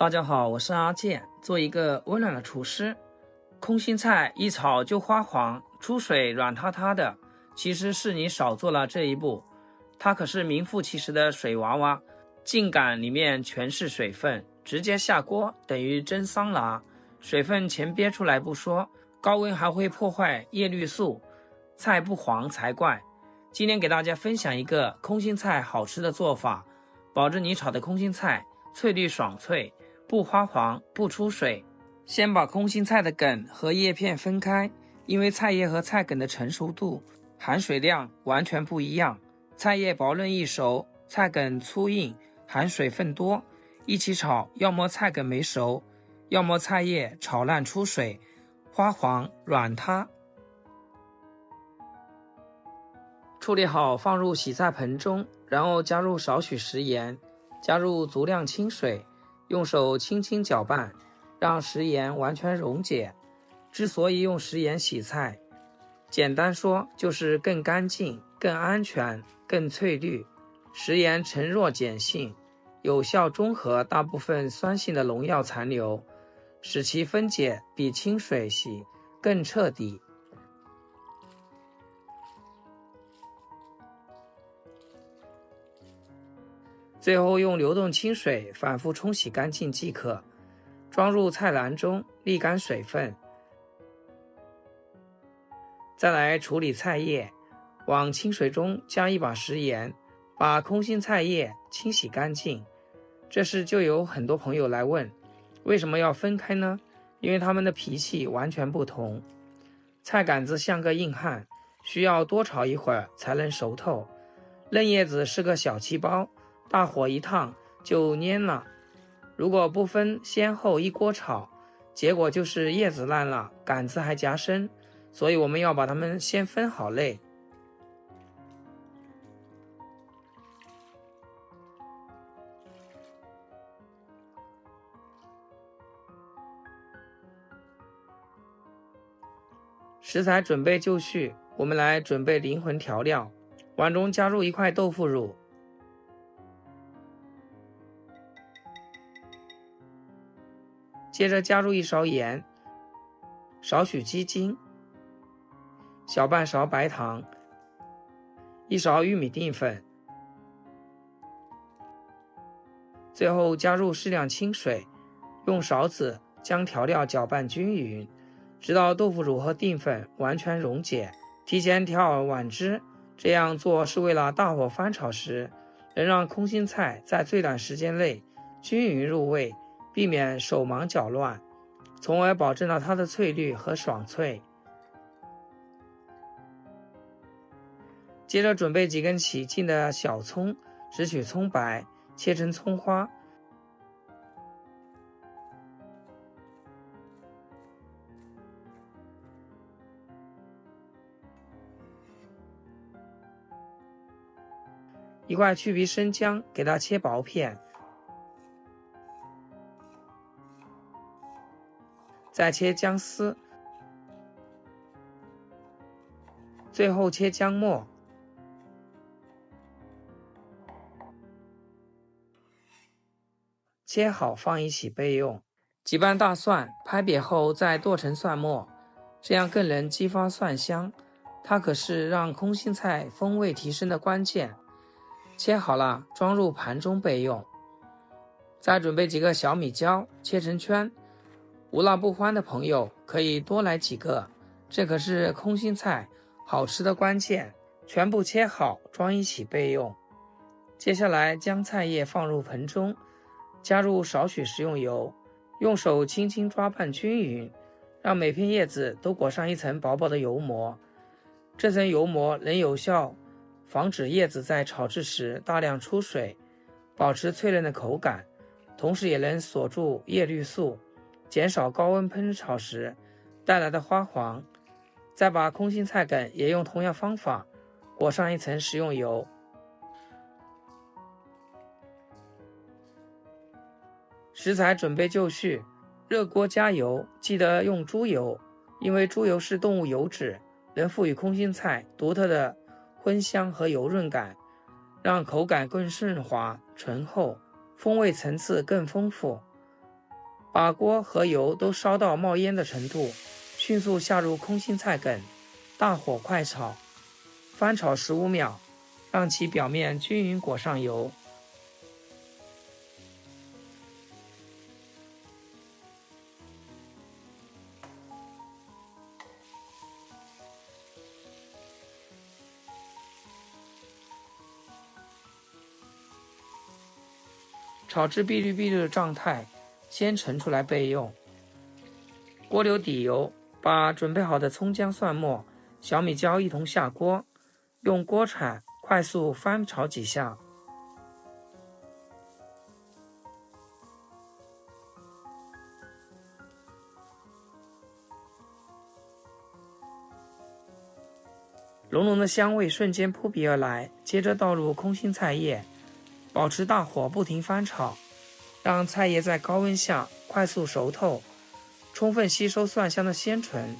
大家好，我是阿健，做一个温暖的厨师。空心菜一炒就花黄，出水软塌塌的，其实是你少做了这一步。它可是名副其实的水娃娃，茎秆里面全是水分，直接下锅等于蒸桑拿，水分全憋出来不说，高温还会破坏叶绿素，菜不黄才怪。今天给大家分享一个空心菜好吃的做法，保证你炒的空心菜翠绿爽脆，不花黄不出水。先把空心菜的梗和叶片分开，因为菜叶和菜梗的成熟度、含水量完全不一样。菜叶薄嫩易熟，菜梗粗硬，含水分多，一起炒，要么菜梗没熟，要么菜叶炒烂出水，花黄软塌。处理好放入洗菜盆中，然后加入少许食盐，加入足量清水，用手轻轻搅拌，让食盐完全溶解。之所以用食盐洗菜，简单说就是更干净、更安全、更翠绿。食盐沉弱碱性，有效中和大部分酸性的农药残留，使其分解比清水洗更彻底。最后用流动清水反复冲洗干净即可，装入菜篮中沥干水分。再来处理菜叶，往清水中加一把食盐，把空心菜叶清洗干净。这时就有很多朋友来问，为什么要分开呢？因为它们的脾气完全不同。菜杆子像个硬汉，需要多炒一会儿才能熟透。嫩叶子是个小气包，大火一烫就蔫了。如果不分先后一锅炒，结果就是叶子烂了，杆子还夹生，所以我们要把它们先分好类。食材准备就绪，我们来准备灵魂调料。碗中加入一块豆腐乳，接着加入一勺盐，少许鸡精，小半勺白糖，一勺玉米淀粉，最后加入适量清水，用勺子将调料搅拌均匀，直到豆腐乳和淀粉完全溶解。提前调好碗汁，这样做是为了大火翻炒时能让空心菜在最短时间内均匀入味，避免手忙脚乱，从而保证了它的翠绿和爽脆。接着准备几根起劲的小葱，只取葱白，切成葱花。一块去皮生姜，给它切薄片，再切姜丝，最后切姜末。切好放一起备用。几瓣大蒜拍扁后再剁成蒜末，这样更能激发蒜香，它可是让空心菜风味提升的关键。切好了装入盘中备用。再准备几个小米椒，切成圈，无辣不欢的朋友可以多来几个，这可是空心菜好吃的关键。全部切好装一起备用。接下来将菜叶放入盆中，加入少许食用油，用手轻轻抓拌均匀，让每片叶子都裹上一层薄薄的油膜。这层油膜能有效防止叶子在炒制时大量出水，保持脆嫩的口感，同时也能锁住叶绿素，减少高温烹炒时带来的花黄。再把空心菜梗也用同样方法裹上一层食用油。食材准备就绪，热锅加油，记得用猪油，因为猪油是动物油脂，能赋予空心菜独特的荤香和油润感，让口感更顺滑醇厚，风味层次更丰富。把锅和油都烧到冒烟的程度，迅速下入空心菜梗，大火快炒，翻炒15秒，让其表面均匀裹上油。炒至碧绿碧绿的状态，先盛出来备用。锅留底油，把准备好的葱姜蒜末、小米椒一同下锅，用锅铲快速翻炒几下。浓浓的香味瞬间扑鼻而来，接着倒入空心菜叶，保持大火不停翻炒，让菜叶在高温下快速熟透，充分吸收蒜香的鲜醇。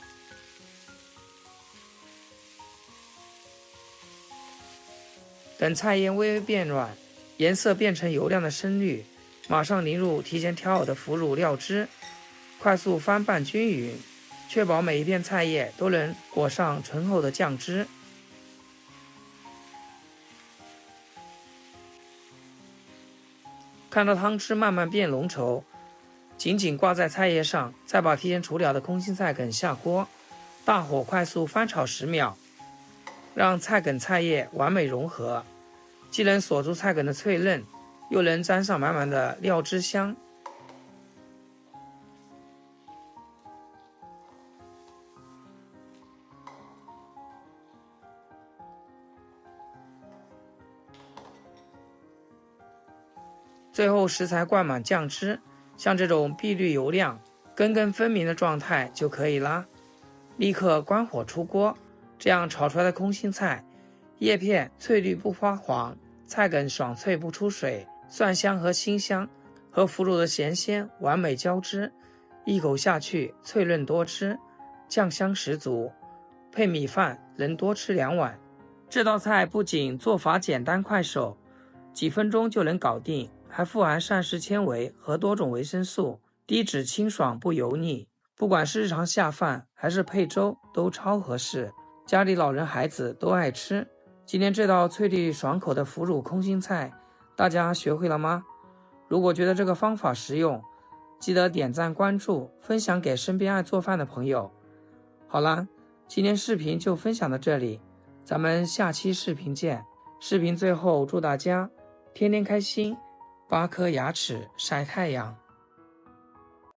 等菜叶微微变软，颜色变成油亮的深绿，马上淋入提前调好的腐乳料汁，快速翻拌均匀，确保每一片菜叶都能裹上醇厚的酱汁。看到汤汁慢慢变浓稠，紧紧挂在菜叶上，再把提前处理好的空心菜梗下锅，大火快速翻炒10秒，让菜梗菜叶完美融合，既能锁住菜梗的脆嫩，又能沾上满满的料汁香。最后食材灌满酱汁，像这种碧绿油亮、根根分明的状态就可以啦。立刻关火出锅，这样炒出来的空心菜，叶片翠绿不发黄，菜梗爽脆不出水，蒜香和辛香和腐乳的咸鲜完美交织，一口下去脆嫩多汁，酱香十足，配米饭能多吃2碗。这道菜不仅做法简单快手，几分钟就能搞定，还富含膳食纤维和多种维生素，低脂清爽不油腻，不管是日常下饭还是配粥都超合适，家里老人孩子都爱吃。今天这道翠绿爽口的腐乳空心菜，大家学会了吗？如果觉得这个方法实用，记得点赞关注，分享给身边爱做饭的朋友。好啦，今天视频就分享到这里，咱们下期视频见。视频最后祝大家天天开心，8颗牙齿晒太阳。